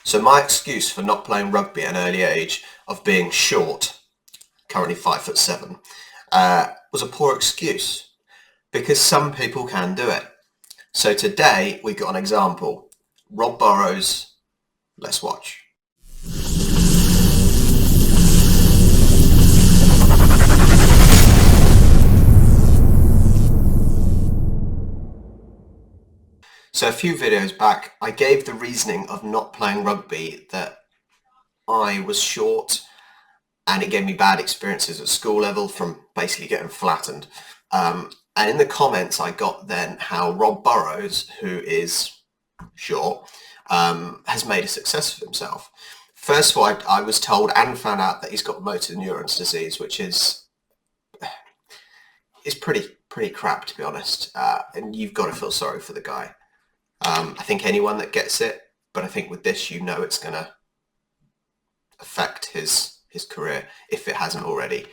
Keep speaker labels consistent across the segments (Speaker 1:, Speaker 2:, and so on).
Speaker 1: So my excuse for not playing rugby at an early age of being short, currently 5'7", was a poor excuse because some people can do it. So today we got an example. Rob Burrows. Let's watch. So a few videos back, I gave the reasoning of not playing rugby that I was short and it gave me bad experiences at school level from basically getting flattened. And in the comments I got then how Rob Burrows, who is short, has made a success of himself. First of all, I was told and found out that he's got motor neurons disease, which is pretty crap, to be honest. And you've got to feel sorry for the guy. I think anyone that gets it, but I think with this, it's going to affect his career if it hasn't already.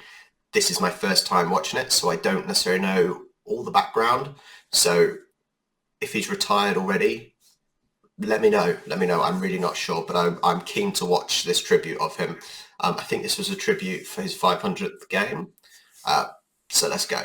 Speaker 1: This is my first time watching it, so I don't necessarily know all the background. So if he's retired already, let me know. I'm really not sure, but I'm keen to watch this tribute of him. I think this was a tribute for his 500th game. So let's go.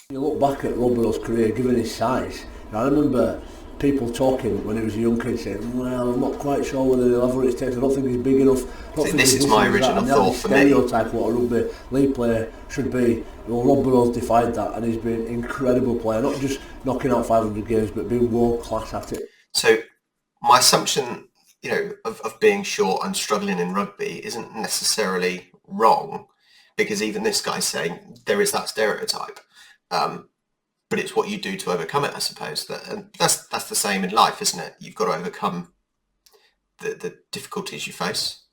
Speaker 2: You look back at Rob Burrow's career, given his size, I remember people talking when he was a young kid saying, well, I'm not quite sure whether he'll have what it takes, I don't think he's big enough.
Speaker 1: This is my original thought for me.
Speaker 2: Stereotype what a rugby league player should be. Well, Rob Burrow's defied that and he's been an incredible player, not just knocking out 500 games but being world class at it.
Speaker 1: So my assumption, of being short and struggling in rugby isn't necessarily wrong, because even this guy's saying there is that stereotype. But it's what you do to overcome it, I suppose. And that's the same in life, isn't it? You've got to overcome the difficulties you face.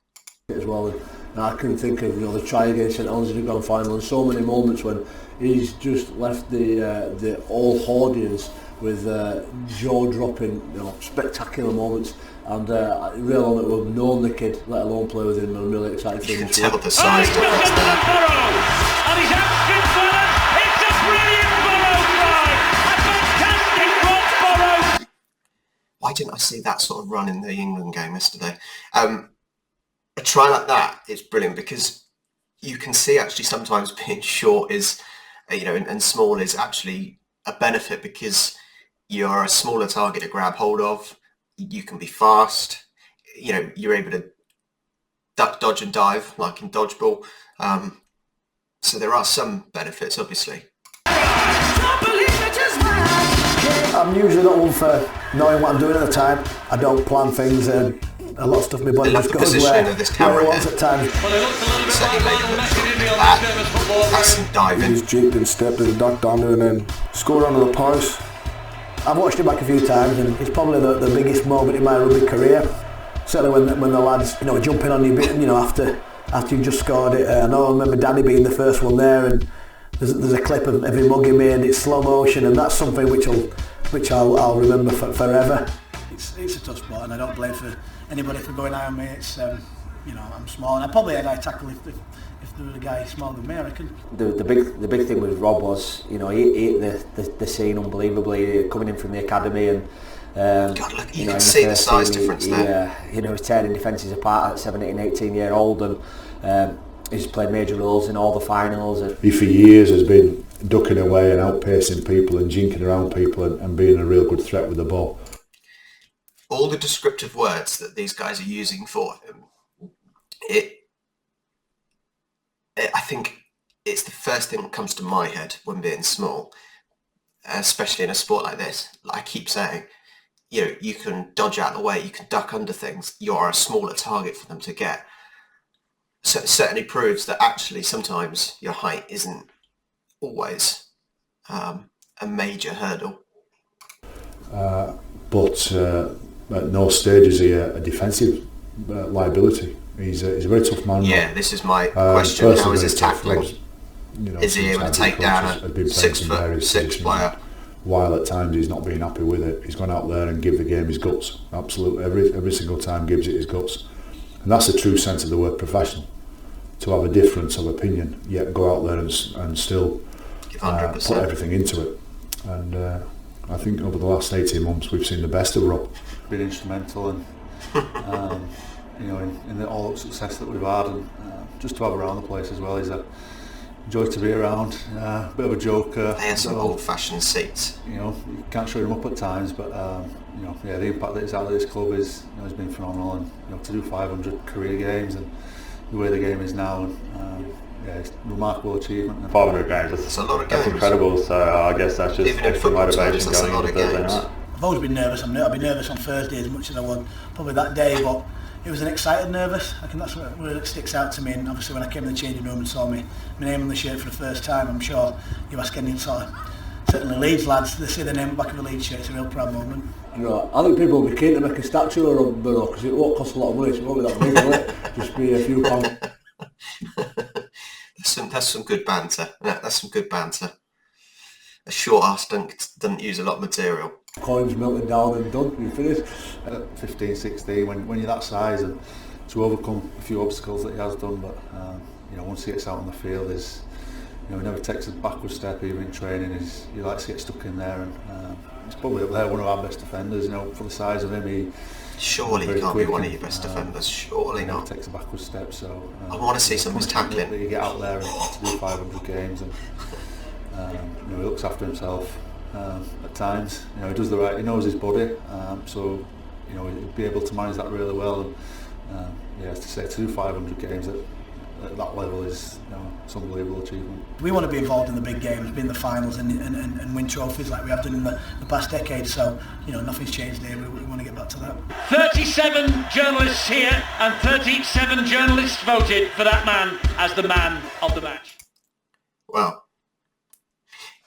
Speaker 2: As well, and I can think of the try against St Helens in the grand final, and so many moments when he's just left the all audience with jaw-dropping, spectacular moments. And real honour to have known the kid, let alone play with him. And I'm really excited for him.
Speaker 1: You can tell the size difference there.
Speaker 3: And he's asking for it. It's a brilliant Burrow try. A fantastic Rob Burrow.
Speaker 1: Why didn't I see that sort of run in the England game yesterday? A try like that is brilliant because you can see actually sometimes being short is, and small is actually a benefit because you're a smaller target to grab hold of. You can be fast. You're able to duck, dodge and dive like in dodgeball. So there are some benefits, obviously.
Speaker 2: I'm usually not one for knowing what I'm doing at the time. I don't plan things and a lot of stuff my body just goes where
Speaker 1: of this camera
Speaker 2: it wants at times.
Speaker 1: That's some diving.
Speaker 4: He's jigged and stepped and ducked under and then scored under the post.
Speaker 2: I've watched it back a few times and it's probably the biggest moment in my rugby career. Certainly when the lads, jumping on you, after you've just scored it. I remember Danny being the first one there, and there's a clip of him mugging me and it's slow motion, and that's something which I'll remember forever.
Speaker 5: It's a tough spot, and I don't blame for anybody for going high on me. It's I'm small, and I probably had eye tackle if there was a guy smaller than me, I reckon.
Speaker 2: The big thing with Rob was, he ate the scene unbelievably, coming in from the academy, and
Speaker 1: God, look, you can see the size difference there.
Speaker 2: He's tearing defences apart at 17, 18 year old, and he's played major roles in all the finals.
Speaker 4: He for years has been ducking away and outpacing people and jinking around people and being a real good threat with the ball.
Speaker 1: All the descriptive words that these guys are using for him, I think it's the first thing that comes to my head when being small, especially in a sport like this. Like I keep saying, you can dodge out of the way, you can duck under things, you're a smaller target for them to get. So it certainly proves that actually sometimes your height isn't always a major hurdle.
Speaker 4: But at no stage is he a defensive liability. He's a very tough man.
Speaker 1: Yeah, this is my question. How is his tackling? Is he able to take down a 6'6" player?
Speaker 4: While at times he's not being happy with it, he's gone out there and give the game his guts. Absolutely, every single time gives it his guts, and that's the true sense of the word professional. To have a difference of opinion, yet go out there and still put everything into it. And I think over the last 18 months we've seen the best of Rob.
Speaker 6: Been instrumental, and
Speaker 4: In the all success that we've had, and just to have around the place as well. He's a joy to be around, bit of a joker.
Speaker 1: They have some old-fashioned seats.
Speaker 4: You can't show him up at times, but the impact that he's had at this club has been phenomenal. And to do 500 career games and the way the game is now, it's a remarkable achievement.
Speaker 6: 500 games,
Speaker 1: that's a lot of games.
Speaker 6: That's incredible. So I guess that's just extra motivation going into Thursday night.
Speaker 5: I've always been nervous. I've been nervous on Thursday as much as I was probably that day, but it was an excited nervous. I think that's what really sticks out to me. And obviously when I came in the changing room and saw my name on the shirt for the first time, I'm sure you ask any sort of, certainly Leeds lads, they see the name back of the Leeds shirt, it's a real proud moment.
Speaker 2: I think people will be keen to make a statue of Burrow because it won't cost a lot of money, so it won't be that big, will it? Just be a few pounds.
Speaker 1: That's some good banter. Yeah, that's some good banter. A short ass doesn't use a lot of material.
Speaker 2: Coins melted down and done, you finished.
Speaker 4: At 15, 16, when you're that size, and to overcome a few obstacles that he has done, but once he gets out on the field, he never takes a backward step even in training. He likes to get stuck in there, and he's probably up there one of our best defenders. For the size of him,
Speaker 1: surely he can't be one of your best defenders. Surely not.
Speaker 4: Takes a backward step. So
Speaker 1: I want to see some of his tackling.
Speaker 4: That you get out there and to do 500 games, and he looks after himself at times. He does the right. He knows his body, so he'd be able to manage that really well. And as to say, to do 500 games at that level is it's an unbelievable achievement.
Speaker 5: We want to be involved in the big games, be in the finals and win trophies like we have done in the past decade. So nothing's changed here. We want to get back to that.
Speaker 3: 37 journalists here and 37 journalists voted for that man as the man of the match.
Speaker 1: Well,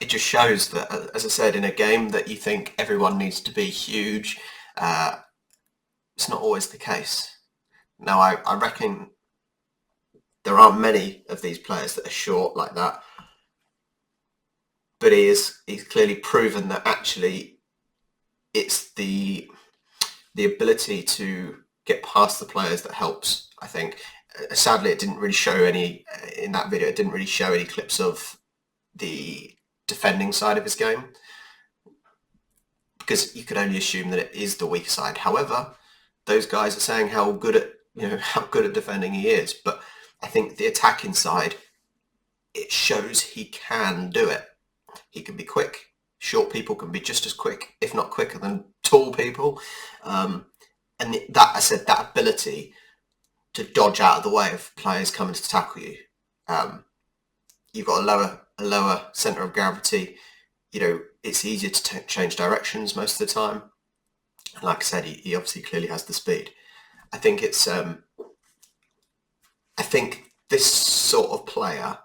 Speaker 1: it just shows that, as I said, in a game that you think everyone needs to be huge, it's not always the case. Now, I reckon there aren't many of these players that are short like that, but he's clearly proven that actually it's the ability to get past the players that helps. I think sadly it didn't really show any in that video. It didn't really show any clips of the defending side of his game, because you could only assume that it is the weak side. However, those guys are saying how good at defending he is, but I think the attacking side, it shows he can do it. He can be quick. Short people can be just as quick, if not quicker than tall people. And that ability to dodge out of the way of players coming to tackle you. You've got a lower centre of gravity. It's easier to change directions most of the time. And like I said, he obviously clearly has the speed. I think it's I think this sort of player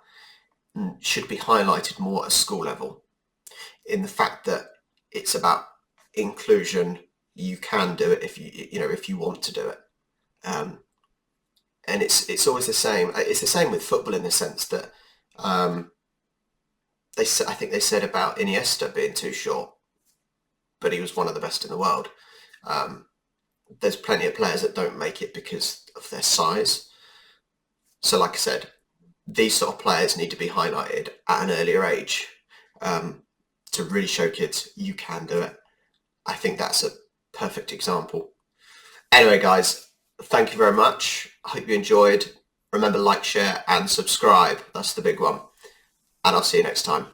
Speaker 1: should be highlighted more at school level, in the fact that it's about inclusion. You can do it if you want to do it, and it's always the same. It's the same with football in the sense that I think they said about Iniesta being too short, but he was one of the best in the world. There's plenty of players that don't make it because of their size. So like I said, these sort of players need to be highlighted at an earlier age to really show kids you can do it. I think that's a perfect example. Anyway, guys, thank you very much. I hope you enjoyed. Remember, like, share and subscribe. That's the big one. And I'll see you next time.